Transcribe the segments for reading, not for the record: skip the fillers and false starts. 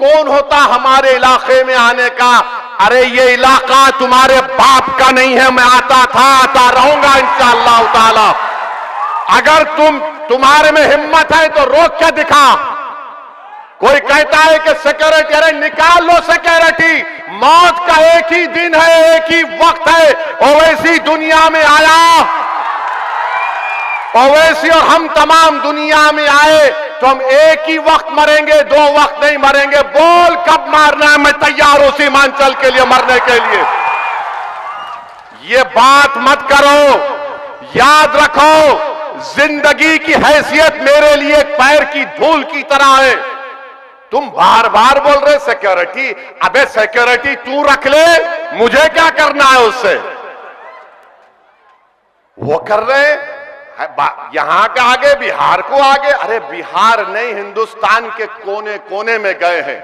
कौन होता हमारे इलाके में आने का? अरे ये इलाका तुम्हारे बाप का नहीं है, मैं आता था, आता रहूंगा इंशाअल्लाह ताला। अगर तुम्हारे में हिम्मत है तो रोक के दिखा। कोई कहता है कि सिक्योरिटी, अरे निकाल लो सिक्योरिटी, मौत का एक ही दिन है, एक ही वक्त है। ओवैसी दुनिया में आया, ओवैसी और हम तमाम दुनिया में आए तो हम एक ही वक्त मरेंगे, 2 वक्त नहीं मरेंगे। बोल कब मारना है, मैं तैयार हूं सीमांचल के लिए मरने के लिए। ये बात मत करो, याद रखो, जिंदगी की हैसियत मेरे लिए एक पैर की धूल की तरह है। तुम बार बार बोल रहे सिक्योरिटी, अबे सिक्योरिटी तू रख ले, मुझे क्या करना है उससे? वो कर रहे यहां का आगे, बिहार को आगे। अरे बिहार नहीं, हिंदुस्तान के कोने कोने में गए हैं।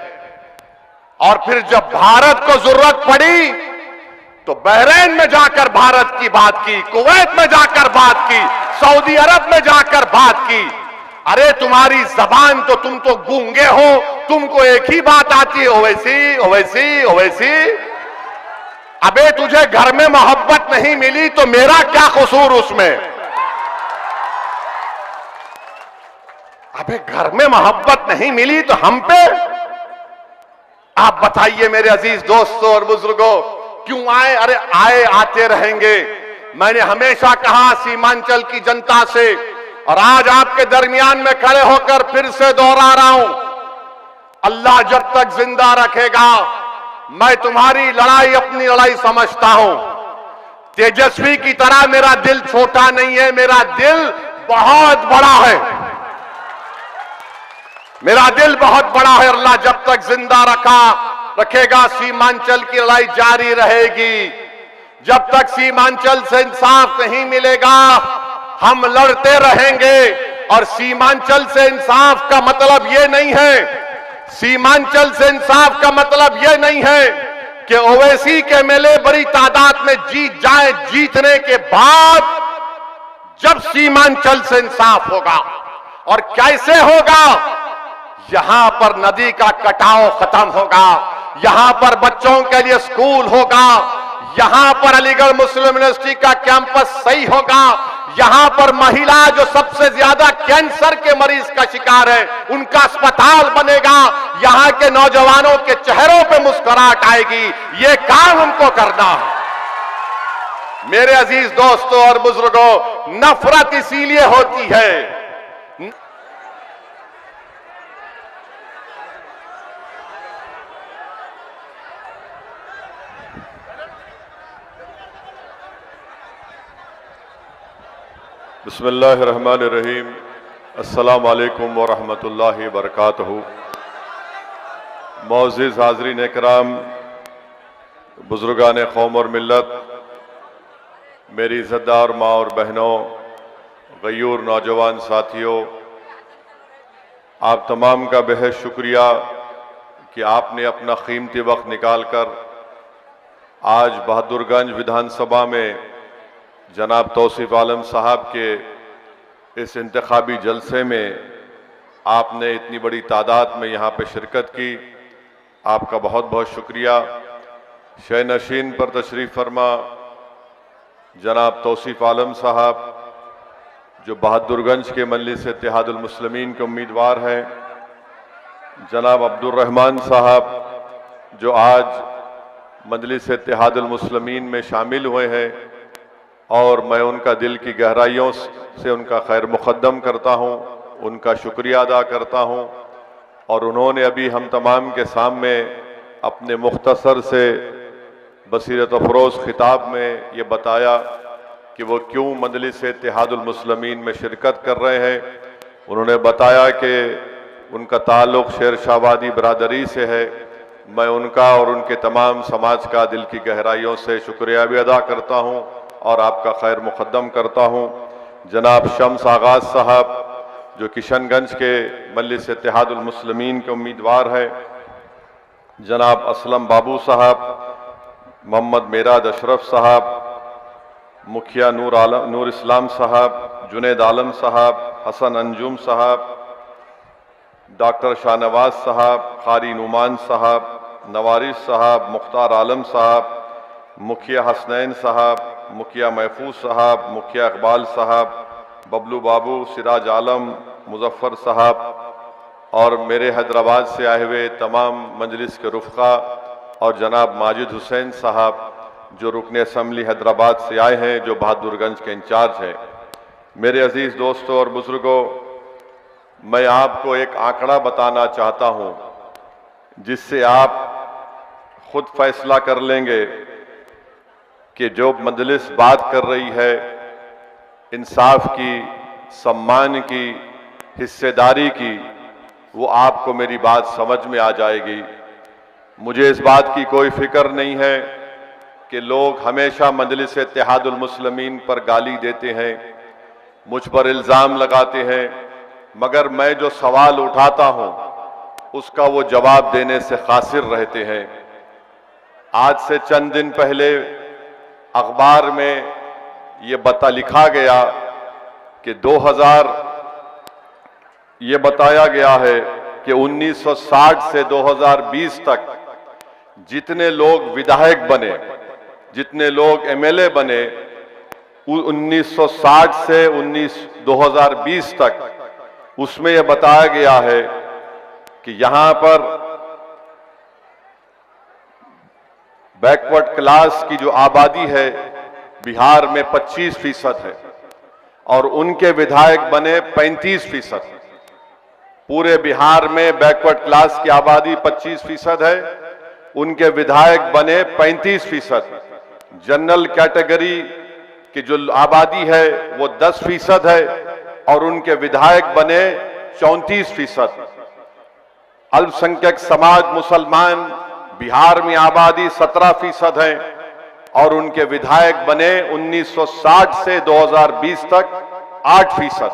और फिर जब भारत को जरूरत पड़ी तो बहरीन में जाकर भारत की बात की, कुवैत में जाकर बात की, सऊदी अरब में जाकर बात की। अरे तुम्हारी जबान तो, तुम तो गूंगे हो, तुमको एक ही बात आती है, ओवैसी ओवैसी ओवैसी। अबे तुझे घर में मोहब्बत नहीं मिली तो मेरा क्या कसूर उसमें? अबे घर में मोहब्बत नहीं मिली तो हम पे? आप बताइए मेरे अजीज दोस्तों और बुजुर्गों, क्यों आए? अरे आए, आते रहेंगे। मैंने हमेशा कहा सीमांचल की जनता से, और आज आपके दरमियान में खड़े होकर फिर से दोहरा रहा हूं, अल्लाह जब तक जिंदा रखेगा, मैं तुम्हारी लड़ाई अपनी लड़ाई समझता हूं। तेजस्वी की तरह मेरा दिल छोटा नहीं है, मेरा दिल बहुत बड़ा है, मेरा दिल बहुत बड़ा है। अल्लाह जब तक जिंदा रखेगा, सीमांचल की लड़ाई जारी रहेगी। जब तक सीमांचल से इंसाफ नहीं मिलेगा, हम लड़ते रहेंगे। और सीमांचल से इंसाफ का मतलब यह नहीं है, सीमांचल से इंसाफ का मतलब यह नहीं है कि ओवैसी के एमएलए बड़ी तादाद में जीत जाए। जीतने के बाद जब सीमांचल से इंसाफ होगा, और कैसे होगा? यहां पर नदी का कटाव खत्म होगा, यहां पर बच्चों के लिए स्कूल होगा, यहां पर अलीगढ़ मुस्लिम यूनिवर्सिटी का कैंपस सही होगा, यहां पर महिला जो सबसे ज्यादा कैंसर के मरीज का शिकार है उनका अस्पताल बनेगा, यहां के नौजवानों के चेहरों पे मुस्कुराहट आएगी। ये काम हमको करना है। मेरे अजीज दोस्तों और बुजुर्गों, नफरत इसीलिए होती है, बिस्मिल्लाहिर्रहमानिर्रहीम। अस्सलामु अलैकुम वरहमतुल्लाहि वबरकातुहू। मौज़िज़ हाज़रीन इकराम, बुज़ुर्गान कौम और मिल्लत, मेरी इज़्ज़तदार माँ और बहनों, गयूर नौजवान साथियों, आप तमाम का बेहद शुक्रिया कि आपने अपना कीमती वक्त निकाल कर आज बहादुरगंज विधानसभा में जनाब तौसीफ आलम साहब के इस इंतखाबी जलसे में आपने इतनी बड़ी तादाद में यहाँ पे शिरकत की। आपका बहुत बहुत शुक्रिया। शह नशीन पर तशरीफ़ फरमा जनाब तौसीफ आलम साहब, जो बहादुरगंज के मजलिस इत्तेहादुल मुस्लिमीन के उम्मीदवार हैं, जनाब अब्दुर्रहमान साहब जो आज मजलिस इत्तेहादुल मुस्लिमीन में शामिल हुए हैं, और मैं उनका दिल की गहराइयों से उनका खैर मुक़द्दम करता हूँ, उनका शुक्रिया अदा करता हूँ। और उन्होंने अभी हम तमाम के सामने अपने मुख्तसर से बसीरत अफरोज़ खिताब में ये बताया कि वो क्यों मजलिस इत्तेहादुल मुस्लिमीन में शिरकत कर रहे हैं। उन्होंने बताया कि उनका ताल्लुक़ शेर शाहबादी बरादरी से है। मैं उनका और उनके तमाम समाज का दिल की गहराइयों से शुक्रिया भी अदा करता हूँ और आपका खैर मुक़द्दम करता हूँ। जनाब शम्स आगाज़ साहब जो किशनगंज के मजलिस इत्तेहादुल मुस्लिमीन के उम्मीदवार है, जनाब असलम बाबू साहब, मोहम्मद मेराद अशरफ साहब, मुखिया नूर इस्लाम साहब, जुनेद आलम साहब, हसन अंजुम साहब, डॉक्टर शाहनवाज साहब, कारी नुमान साहब, नवारिस साहब, मुख्तार आलम साहब, मुखिया हसनैन साहब, मुखिया महफूज साहब, मुखिया इकबाल साहब, बबलू बाबू, सिराज आलम, मुजफ्फर साहब और मेरे हैदराबाद से आए हुए तमाम मजलिस के रुफ़क़ा और जनाब माजिद हुसैन साहब जो रुकन असम्बली हैदराबाद से आए हैं, जो बहादुरगंज के इंचार्ज हैं। मेरे अजीज़ दोस्तों और बुजुर्गों, मैं आपको एक आंकड़ा बताना चाहता हूं जिससे आप खुद फैसला कर लेंगे कि जो मजलिस बात कर रही है इंसाफ की, सम्मान की, हिस्सेदारी की, वो आपको मेरी बात समझ में आ जाएगी। मुझे इस बात की कोई फिक्र नहीं है कि लोग हमेशा मजलिस इत्तेहादुल मुस्लिमीन पर गाली देते हैं, मुझ पर इल्ज़ाम लगाते हैं, मगर मैं जो सवाल उठाता हूं उसका वो जवाब देने से कासिर रहते हैं। आज से चंद दिन पहले अखबार में ये लिखा गया कि 2000 ये बताया गया है कि 1960 से 2020 तक जितने लोग विधायक बने, जितने लोग एमएलए बने, 1960 से 2020 तक उसमें यह बताया गया है कि यहां पर बैकवर्ड क्लास की जो आबादी है बिहार में 25% है और उनके विधायक बने 35%। पूरे बिहार में बैकवर्ड क्लास की आबादी 25% है, उनके विधायक बने 35%। जनरल कैटेगरी की जो आबादी है वो 10% है और उनके विधायक बने 34%। अल्पसंख्यक समाज मुसलमान बिहार में आबादी 17% है और उनके विधायक बने 1960 से 2020 तक 8%।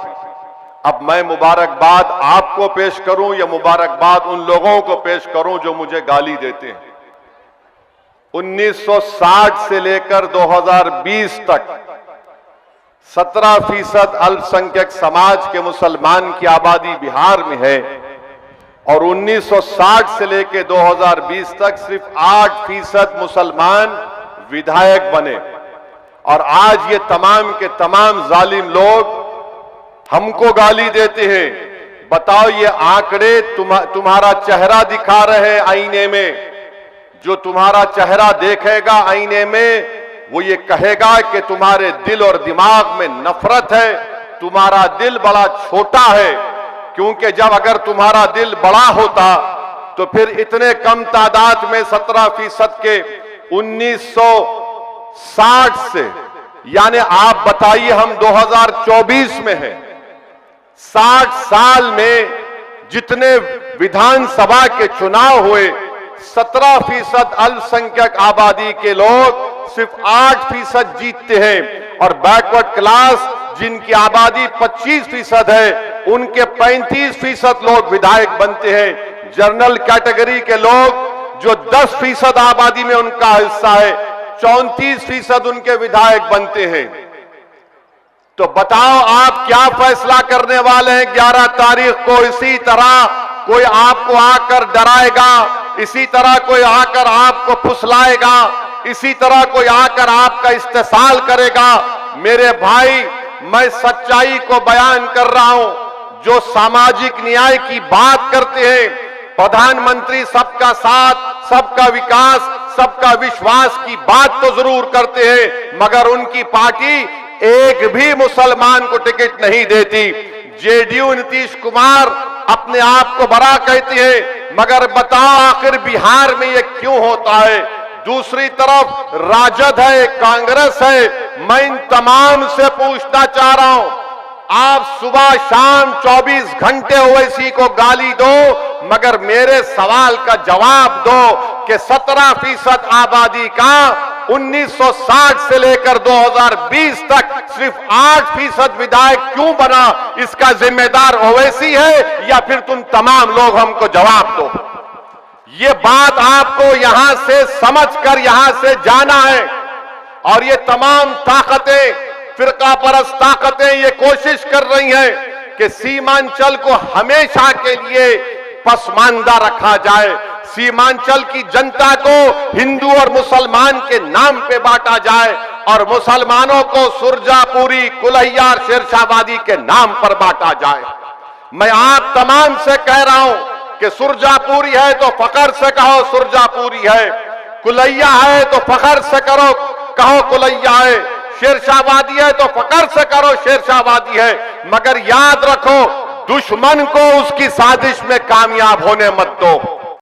अब मैं मुबारकबाद आपको पेश करूं या मुबारकबाद उन लोगों को पेश करूं जो मुझे गाली देते हैं। 1960 से लेकर 2020 तक 17% अल्पसंख्यक समाज के मुसलमान की आबादी बिहार में है और 1960 से लेकर 2020 तक सिर्फ 8% मुसलमान विधायक बने। और आज ये तमाम के तमाम जालिम लोग हमको गाली देते हैं। बताओ, ये आंकड़े तुम्हारा चेहरा दिखा रहे हैं आईने में। जो तुम्हारा चेहरा देखेगा आईने में वो ये कहेगा कि तुम्हारे दिल और दिमाग में नफरत है, तुम्हारा दिल बड़ा छोटा है। क्योंकि जब अगर तुम्हारा दिल बड़ा होता तो फिर इतने कम तादाद में 17% के 1960 से, यानी आप बताइए हम 2024 में हैं, 60 साल में जितने विधानसभा के चुनाव हुए 17% अल्पसंख्यक आबादी के लोग सिर्फ 8% जीतते हैं और बैकवर्ड क्लास जिनकी आबादी 25% है उनके 35% लोग विधायक बनते हैं। जनरल कैटेगरी के लोग जो 10% आबादी में उनका हिस्सा है 34% उनके विधायक बनते हैं। तो बताओ आप क्या फैसला करने वाले हैं 11 तारीख को? इसी तरह कोई आपको आकर डराएगा, इसी तरह कोई आकर आपको फुसलाएगा, इसी तरह कोई आकर आपका इस्तेसाल करेगा। मेरे भाई, मैं सच्चाई को बयान कर रहा हूं। जो सामाजिक न्याय की बात करते हैं, प्रधानमंत्री सबका साथ, सबका विकास, सबका विश्वास की बात तो जरूर करते हैं, मगर उनकी पार्टी एक भी मुसलमान को टिकट नहीं देती। जेडीयू नीतीश कुमार अपने आप को बड़ा कहती है, मगर बताओ आखिर बिहार में ये क्यों होता है? दूसरी तरफ राजद है, कांग्रेस है। मैं इन तमाम से पूछना चाह रहा हूं, आप सुबह शाम 24 घंटे ओवैसी को गाली दो, मगर मेरे सवाल का जवाब दो कि 17% आबादी का 1960 से लेकर 2020 तक सिर्फ 8% विधायक क्यों बना? इसका जिम्मेदार ओवैसी है या फिर तुम तमाम लोग? हमको जवाब दो। ये बात आपको यहां से समझकर यहां से जाना है। और ये तमाम ताकतें, फिरका परस्त ताकतें ये कोशिश कर रही हैं कि सीमांचल को हमेशा के लिए पसमानदा रखा जाए, सीमांचल की जनता को हिंदू और मुसलमान के नाम पे बांटा जाए और मुसलमानों को सुरजापुरी, कुलैया और शेरशाहवादी के नाम पर बांटा जाए। मैं आप तमाम से कह रहा हूं कि सुरजापुरी है तो फखर से कहो सुरजापुरी है, कुलैया है तो फखर से कहो कुलैया है, शेरशाहवादी है तो फखर से करो शेरशाहवादी है, मगर याद रखो दुश्मन को उसकी साजिश में कामयाब होने मत दो।